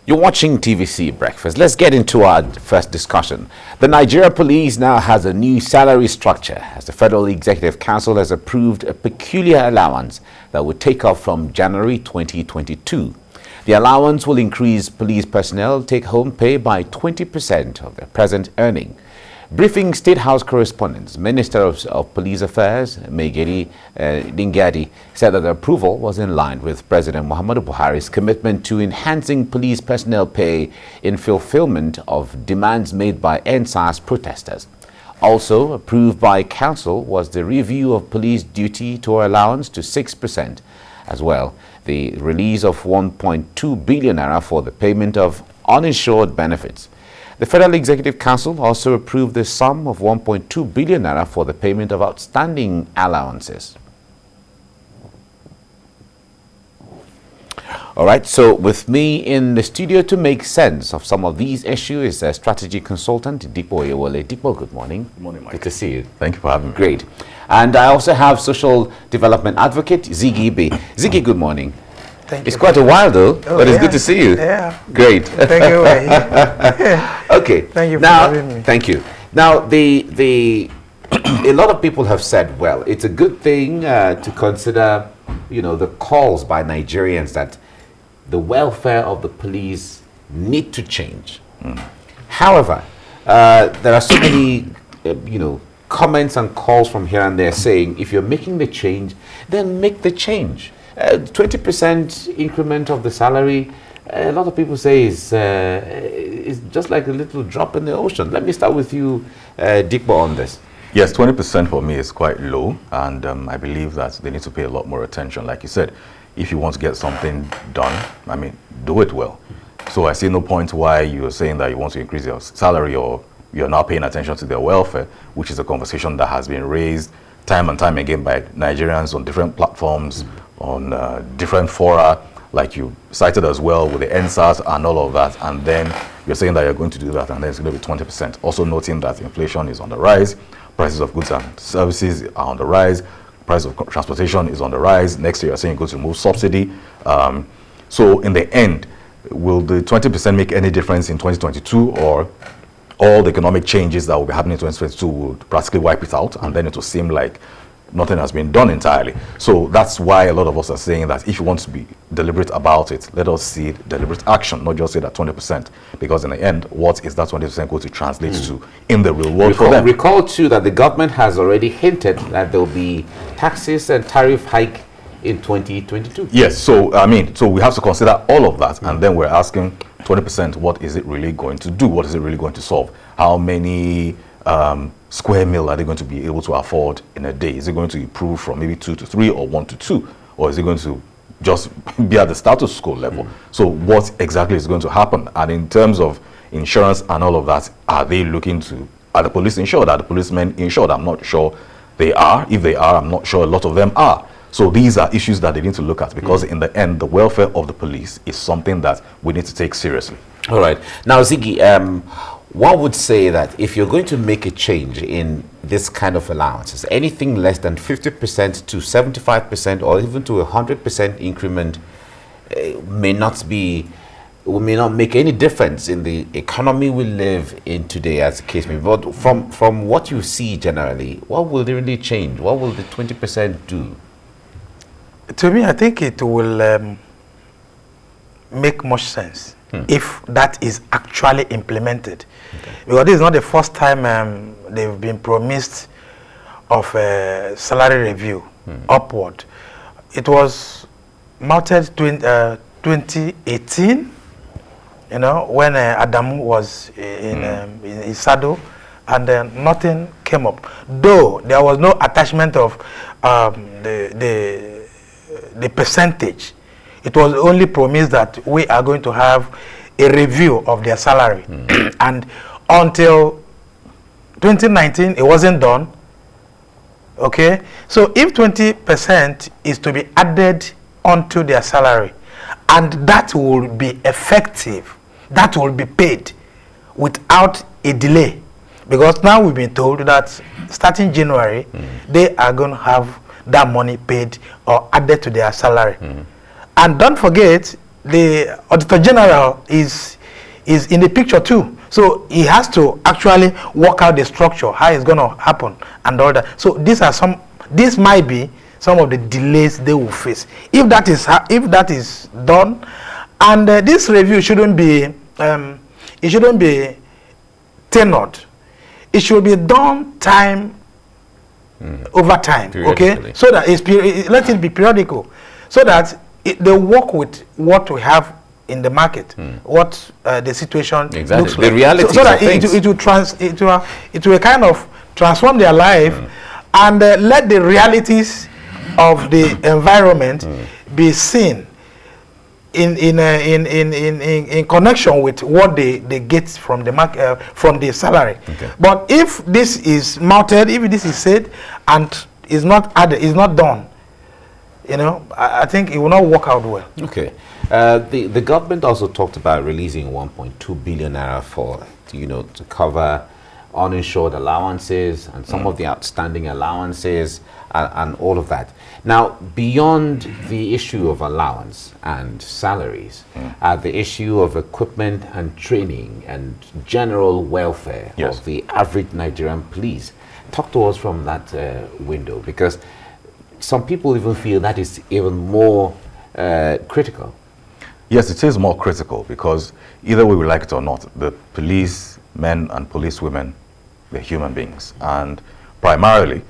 You're watching TVC Breakfast. Let's get into our first discussion. The Nigeria Police now has a new salary structure as the Federal Executive Council has approved a peculiar allowance that will take off from January 2022. The allowance will increase police personnel take-home pay by 20% of their present earning. Briefing State House correspondents, Minister of Police Affairs, Maigari Dingyadi, said that the approval was in line with President Muhammadu Buhari's commitment to enhancing police personnel pay in fulfillment of demands made by NSAS protesters. Also approved by Council was the review of police duty tour allowance to 6%. As well, the release of 1.2 billion naira for the payment of uninsured benefits. The Federal Executive Council also approved the sum of 1.2 billion naira for the payment of outstanding allowances. All right, so with me in the studio to make sense of some of these issues is a strategy consultant, Dipo Oyewole. Dipo, good morning. Good morning, Mike. Good to see you. Thank you for having me. Great. And I also have social development advocate, Ziggy Ibeh. Ziggy, good morning. Thank it's you. Quite a while though, but it's good to see you. Yeah. Great. Thank you. Okay. Thank you for now, having me. Thank you. Now, a lot of people have said, well, it's a good thing to consider, the calls by Nigerians that the welfare of the police need to change. However, there are so many, comments and calls from here and there saying, if you're making the change, then make the change. 20% increment of the salary, a lot of people say is just like a little drop in the ocean. Let me start with you, Dipo, on this. Yes, 20% for me is quite low, and I believe that they need to pay a lot more attention. Like you said, if you want to get something done, do it well. So I see no point why you're saying that you want to increase your salary or you're not paying attention to their welfare, which is a conversation that has been raised time and time again by Nigerians on different platforms, on different fora, like you cited as well with the NSAS and all of that, and then you're saying that you're going to do that and then it's going to be 20%. Also noting that inflation is on the rise, prices of goods and services are on the rise, price of transportation is on the rise. Next year you're saying you're going to remove subsidy. So in the end, will the 20% make any difference in 2022, or all the economic changes that will be happening in 2022 will practically wipe it out, and then it will seem like nothing has been done entirely? So that's why a lot of us are saying that if you want to be deliberate about it, let us see deliberate action, not just say that 20%, because in the end, what is that 20% going to translate to in the real world for them? Recall too that the government has already hinted that there will be taxes and tariff hike in 2022. Yes, so so we have to consider all of that, and then we're asking 20%, what is it really going to do? What is it really going to solve? How many square meal are they going to be able to afford in a day? Is it going to improve from maybe 2 to 3 or 1 to 2? Or is it going to just be at the status quo level? So what exactly is going to happen? And in terms of insurance and all of that, are they looking to, are the police insured? Are the policemen insured? I'm not sure they are. If they are, I'm not sure a lot of them are. So these are issues that they need to look at, because in the end, the welfare of the police is something that we need to take seriously. All right. Now, Ziggy, one would say that if you're going to make a change in this kind of allowances, anything less than 50% to 75% or even to 100% increment may not make any difference in the economy we live in today, as the case may be. But from what you see generally, what will they really change? What will the 20% do? To me, I think it will make much sense if that is actually implemented. Okay. Because this is not the first time they've been promised of a salary review upward. It was mounted 2018, when Adamu was in his saddle, and then nothing came up. Though there was no attachment of the percentage. It was only promised that we are going to have a review of their salary. And until 2019, it wasn't done. Okay? So if 20% is to be added onto their salary, and that will be effective, that will be paid without a delay. Because now we've been told that starting January, they are going to have that money paid or added to their salary. And don't forget, the Auditor General is in the picture too. So he has to actually work out the structure, how it's going to happen and all that. So this might be some of the delays they will face. If that is done, and this review shouldn't be tenured. It should be done over time, okay? So that let it be periodical, so that they work with what we have in the market, what the situation looks like. The reality, so that it will kind of transform their life and let the realities of the environment be seen in connection with what they get from the market, from the salary. Okay. But if this is mounted, if this is said and is not added, is not done, you know, I think it will not work out well. Okay. The government also talked about releasing 1.2 billion naira for, you know, to cover uninsured allowances and some of the outstanding allowances and all of that. Now, beyond the issue of allowance and salaries, the issue of equipment and training and general welfare of the average Nigerian police. Talk to us from that window, because some people even feel that is even more critical. Yes, it is more critical, because either way we like it or not, the police men and police women, they're human beings. And primarily,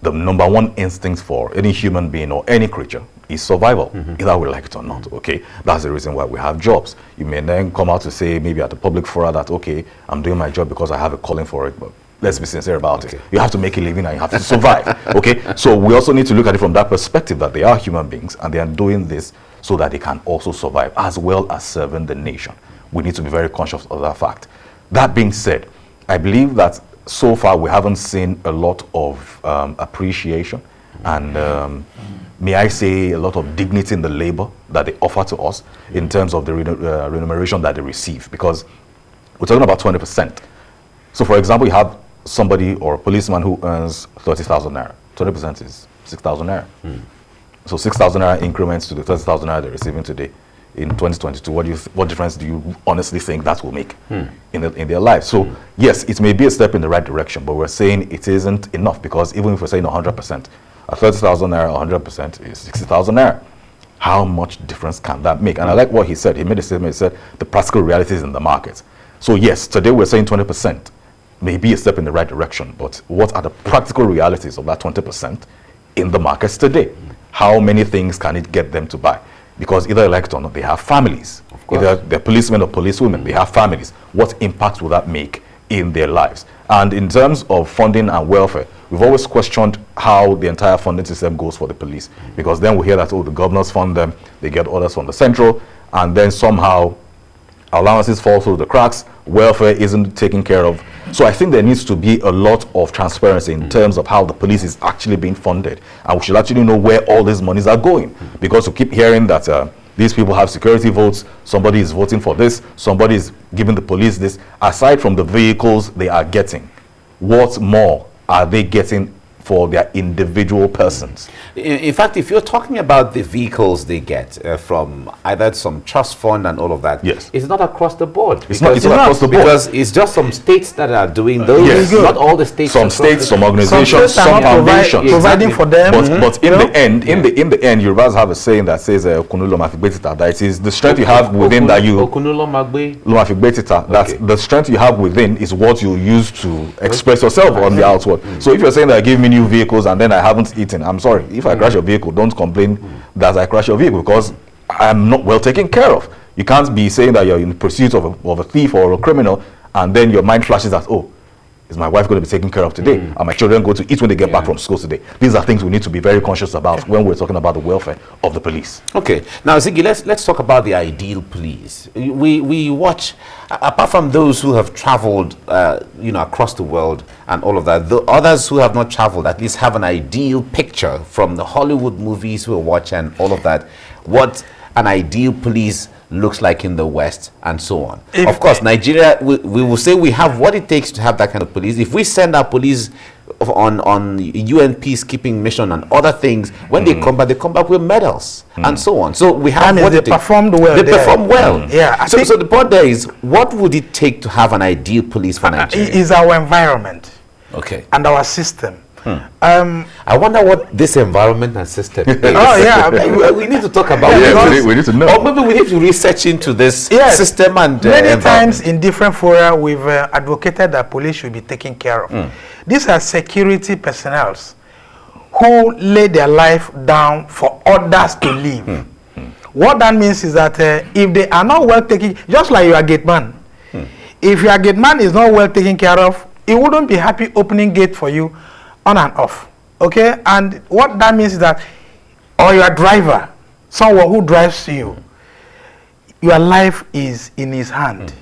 the number one instinct for any human being or any creature is survival, either we like it or not, okay? That's the reason why we have jobs. You may then come out to say, maybe at the public forum, that, okay, I'm doing my job because I have a calling for it, but let's be sincere about it. You have to make a living and you have to survive, okay? So we also need to look at it from that perspective, that they are human beings and they are doing this so that they can also survive, as well as serving the nation. We need to be very conscious of that fact. That being said, I believe that so far we haven't seen a lot of appreciation and may I say a lot of dignity in the labor that they offer to us in terms of the remuneration that they receive, because we're talking about 20%. So for example, you have somebody or a policeman who earns 30,000 naira. 20% is 6,000 naira. So 6,000 naira increments to the 30,000 naira they're receiving today in 2022. What difference do you honestly think that will make in their lives? So yes, it may be a step in the right direction, but we're saying it isn't enough, because even if we're saying 100%, at 30,000 naira, 100% is 60,000 naira. How much difference can that make? And I like what he said. He made a statement. He said the practical realities in the market. So yes, today we're saying 20% may be a step in the right direction, but what are the practical realities of that 20% in the markets today? How many things can it get them to buy? Because either like it or not, they have families. Either they're policemen or policewomen, they have families. What impact will that make in their lives? And in terms of funding and welfare, we've always questioned how the entire funding system goes for the police. Because then we hear that, oh, the governors fund them, they get orders from the central, and then somehow allowances fall through the cracks, welfare isn't taken care of. So I think there needs to be a lot of transparency in terms of how the police is actually being funded. And we should actually know where all these monies are going. Because we keep hearing that these people have security votes, somebody is voting for this, somebody is giving the police this. Aside from the vehicles they are getting, what more are they getting for their individual persons? In fact, if you're talking about the vehicles they get from either some trust fund and all of that, it's not across the board. It's not across the board. Because it's just some states that are doing those. Not all the states. Some states, some organizations, some foundations. Providing for them. But in the end, in the end, Yorubas have a saying that says that it is the strength you have within that you that the strength you have within is what you use to express yourself on the outward. So if you're saying that give me new vehicles and then I haven't eaten, I'm sorry. If I crash your vehicle, don't complain that I crash your vehicle, because I'm not well taken care of. You can't be saying that you're in pursuit of a thief or a criminal and then your mind flashes that, oh, is my wife going to be taken care of today? Are my children going to eat when they get back from school today? These are things we need to be very conscious about when we're talking about the welfare of the police. Okay. Now, Ziggy, let's talk about the ideal police. We watch, apart from those who have traveled, across the world and all of that, the others who have not traveled at least have an ideal picture from the Hollywood movies we watch and all of that, what an ideal police looks like in the West, and so on. Of course, Nigeria, we will say we have what it takes to have that kind of police. If we send our police on UN peacekeeping mission and other things, when they come back with medals and so on. So we have what they performed well. They perform well. Yeah. So the point there is, what would it take to have an ideal police for Nigeria? Is our environment, okay, and our system. I wonder what this environment and system is. Oh yeah, we need to talk about it. We need to know. Or maybe we need to research into this system and many times in different fora we've advocated that police should be taken care of. These are security personnel who lay their life down for others to live. What that means is that if they are not well taken, just like you are gate man, if your gate man is not well taken care of, he wouldn't be happy opening gate for you on and off. Okay, and what that means is that, or your driver, someone who drives you, your life is in his hand,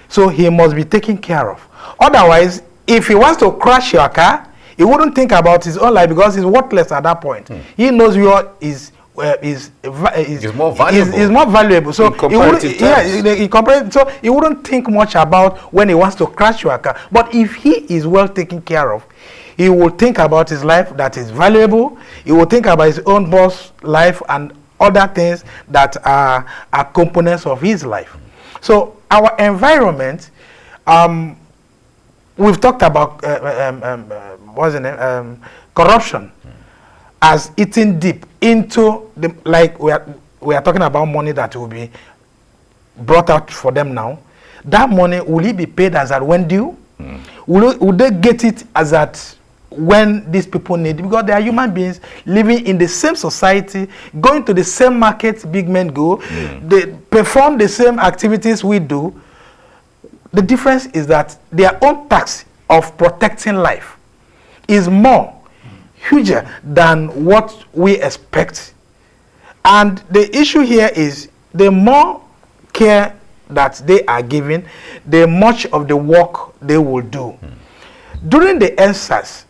so he must be taken care of. Otherwise, if he wants to crash your car, he wouldn't think about his own life because he's worthless at that point. He knows your is more valuable. Is more valuable. So he wouldn't, so he wouldn't think much about when he wants to crash your car. But if he is well taken care of, he will think about his life that is valuable. He will think about his own boss life and other things that are components of his life. So our environment, we've talked about what's the name? Corruption as eating deep into the, like we are talking about money that will be brought out for them now. That money, will it be paid as at when due? Would they get it as at when these people need it? Because they are human beings living in the same society, going to the same market big men go, they perform the same activities we do. The difference is that their own tax of protecting life is more huger than what we expect. And the issue here is the more care that they are given, the much of the work they will do. During the EndSARS,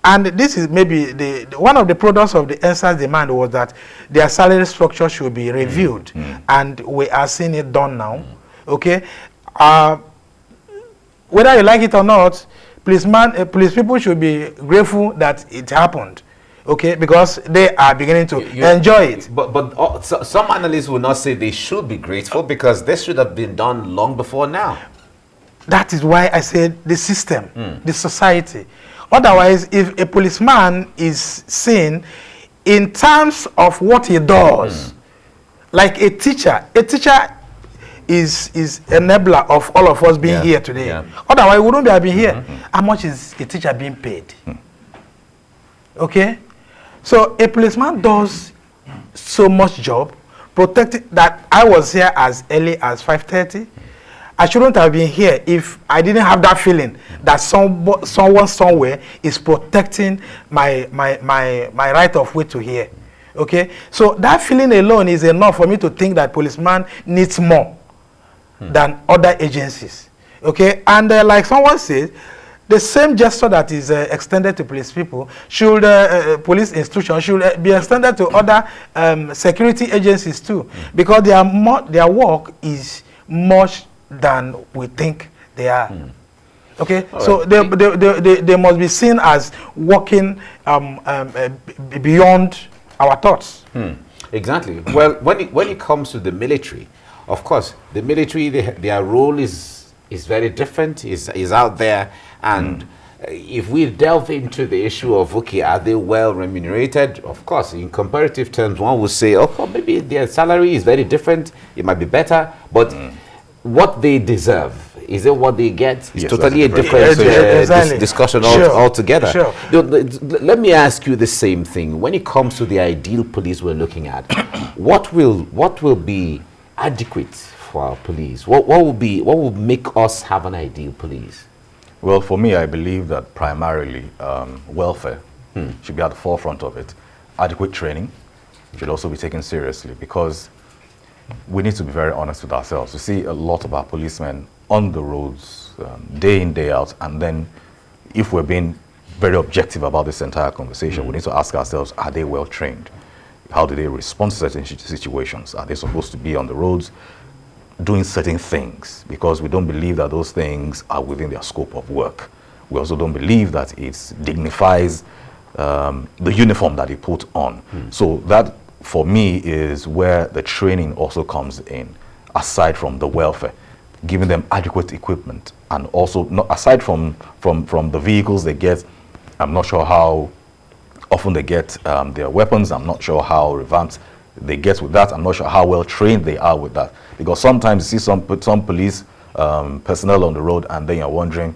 and this is maybe one of the products of the EndSARS demand was that their salary structure should be reviewed, and we are seeing it done now. Okay, whether you like it or not, police people should be grateful that it happened. Okay, because they are beginning to enjoy it. But some analysts will not say they should be grateful because this should have been done long before now. That is why I said the system, the society. Otherwise, if a policeman is seen in terms of what he does, like a teacher is enabler of all of us being here today. Otherwise, we wouldn't be here. How much is a teacher being paid? Okay, so a policeman does so much job, protecting that. I was here as early as 5:30. I shouldn't have been here if I didn't have that feeling that someone somewhere is protecting my right of way to hear. Okay, so that feeling alone is enough for me to think that policeman needs more than other agencies. Okay, and like someone said, the same gesture that is extended to police people should police institutions should be extended to other security agencies too, because their work is much than we think they are. Okay, so they must be seen as working beyond our thoughts. Exactly. Well, when it comes to the military, of course, the military, their role is very different, is out there, and if we delve into the issue of, okay, are they well remunerated? Of course, in comparative terms, one would say, oh, maybe their salary is very different, it might be better, but what they deserve, is it what they get? It's totally a different discussion altogether. Sure. Let me ask you the same thing. When it comes to the ideal police we're looking at, what will be adequate for our police? What will make us have an ideal police? Well, for me, I believe that primarily welfare should be at the forefront of it. Adequate training should also be taken seriously, because we need to be very honest with ourselves. We see a lot of our policemen on the roads day in, day out, and then if we're being very objective about this entire conversation, we need to ask ourselves, are they well trained? How do they respond to certain situations? Are they supposed to be on the roads doing certain things? Because we don't believe that those things are within their scope of work. We also don't believe that it dignifies the uniform that they put on. So that, for me, is where the training also comes in, aside from the welfare, giving them adequate equipment, and also, not aside from the vehicles they get. I'm not sure how often they get their weapons. I'm not sure how revamped they get with that. I'm not sure how well trained they are with that. Because sometimes you see some police personnel on the road, and then you're wondering,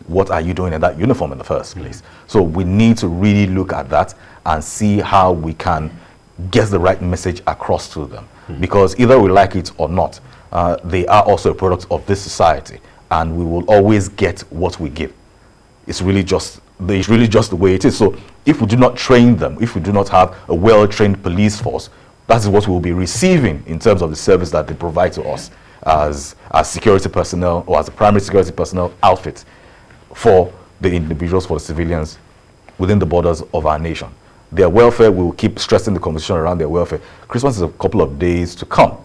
what are you doing in that uniform in the first place? So we need to really look at that and see how we can get the right message across to them. Because either we like it or not, they are also a product of this society, and we will always get what we give. It's really just the way it is. So if we do not train them, if we do not have a well-trained police force, that is what we will be receiving in terms of the service that they provide to us as security personnel, or as a primary security personnel outfit for the individuals, for the civilians within the borders of our nation. Their welfare, we will keep stressing the conversation around their welfare. Christmas is a couple of days to come.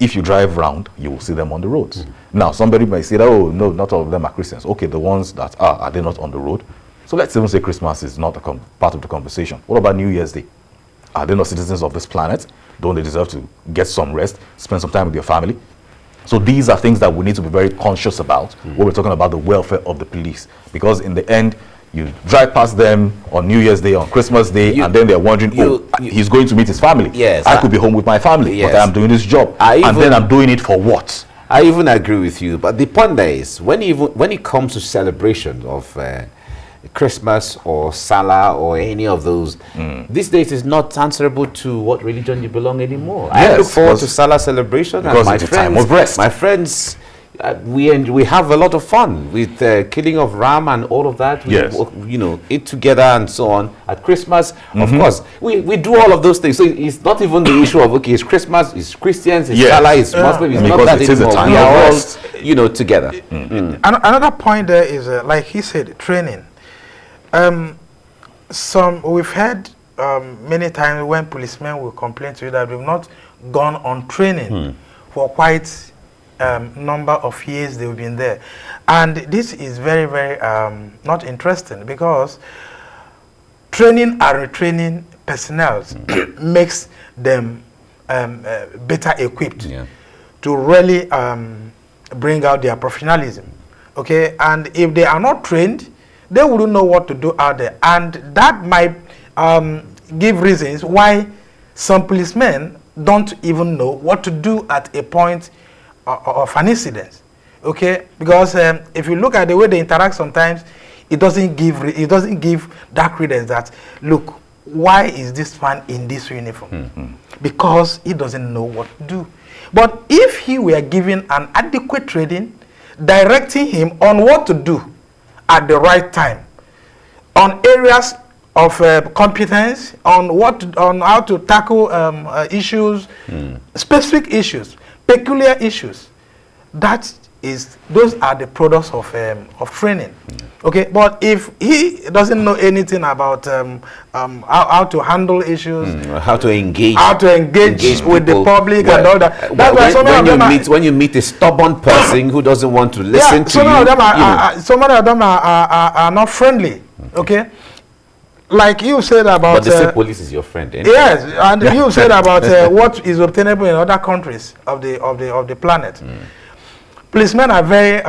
If you drive round, you will see them on the roads. Now, somebody might say that, oh, no, not all of them are Christians. Okay, the ones that are they not on the road? So let's even say Christmas is not a part of the conversation. What about New Year's Day? Are they not citizens of this planet? Don't they deserve to get some rest, spend some time with their family? So these are things that we need to be very conscious about when we're talking about the welfare of the police. Because in the end, you drive past them on New Year's Day, on Christmas Day, and then they're wondering, he's going to meet his family. Yes, I could be home with my family, yes, but I'm doing this job. And then I'm doing it for what? I even agree with you. But the point there is, when it comes to celebration of Christmas or Salah or any of those, these days is not answerable to what religion you belong anymore. Yes, I look forward to Salah celebration, and my friends, time of rest. My friends, we have a lot of fun with killing of ram and all of that. We, you know, eat together and so on. At Christmas, of course, we do all of those things. So it's not even the issue of, okay, it's Christmas, it's Christians, it's Salah, it's Muslim. It's not that anymore. We are all, you know, together. Another point there is, like he said, training. We've heard many times when policemen will complain to you that we've not gone on training for quite number of years they've been there. And this is very, very not interesting, because training and retraining personnel makes them better equipped to really bring out their professionalism. Okay, and if they are not trained, they wouldn't know what to do out there, and that might give reasons why some policemen don't even know what to do at a point of an incident. Okay, because if you look at the way they interact, sometimes it doesn't give that credence that, look, why is this man in this uniform? Because he doesn't know what to do. But if he were given an adequate training, directing him on what to do at the right time, on areas of competence, on how to tackle issues, specific issues, peculiar issues. Those are the products of training. Okay, but if he doesn't know anything about how to handle issues, how to engage with the public and all that. That's why when you meet a stubborn person who doesn't want to listen to you, some of them are not friendly. Okay, like you said about. But the state police is your friend. Anyway. Yes, and you said about what is obtainable in other countries of the planet. Policemen are very,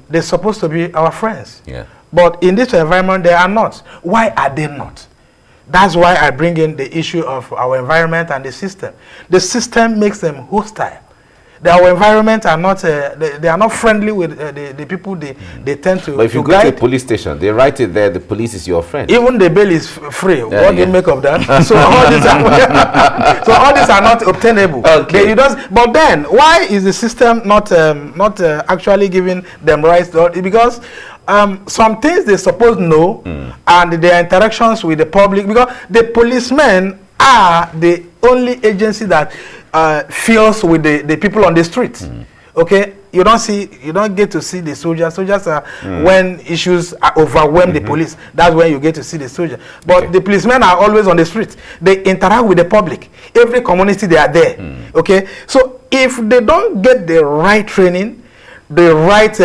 they're supposed to be our friends. Yeah. But in this environment, they are not. Why are they not? That's why I bring in the issue of our environment and the system. The system makes them hostile. Our environment are not, they are not friendly with the people they tend to. But if you go to a police station, they write it there, the police is your friend. Even the bail is free. What do you make of that? So all these are not obtainable. Okay. But then, why is the system not actually giving them rights? Because some things they supposed to know, and their interactions with the public, because the policemen are the only agency that feels with the people on the street. Okay, you don't get to see the soldiers. Soldiers are when issues overwhelm the police. That's when you get to see the soldier. But the policemen are always on the street. They interact with the public. Every community they are there. Okay, so if they don't get the right training, the right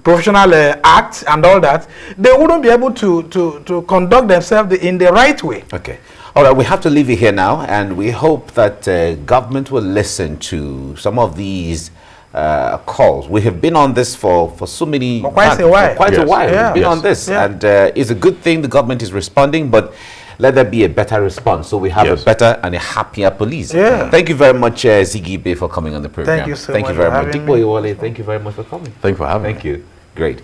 professional acts and all that, they wouldn't be able to conduct themselves in the right way. Okay. All right, we have to leave it here now, and we hope that government will listen to some of these calls. We have been on this for so many... For quite a while. For quite a while. Yeah. We've been on this, and it's a good thing the government is responding, but let there be a better response so we have a better and a happier police. Yeah. Thank you very much, Ziggy Ibeh, for coming on the program. Thank you so much. Thank you very much. Dipo, Oyewole, thank you very much for coming. Thank you for having me. Thank you. Great.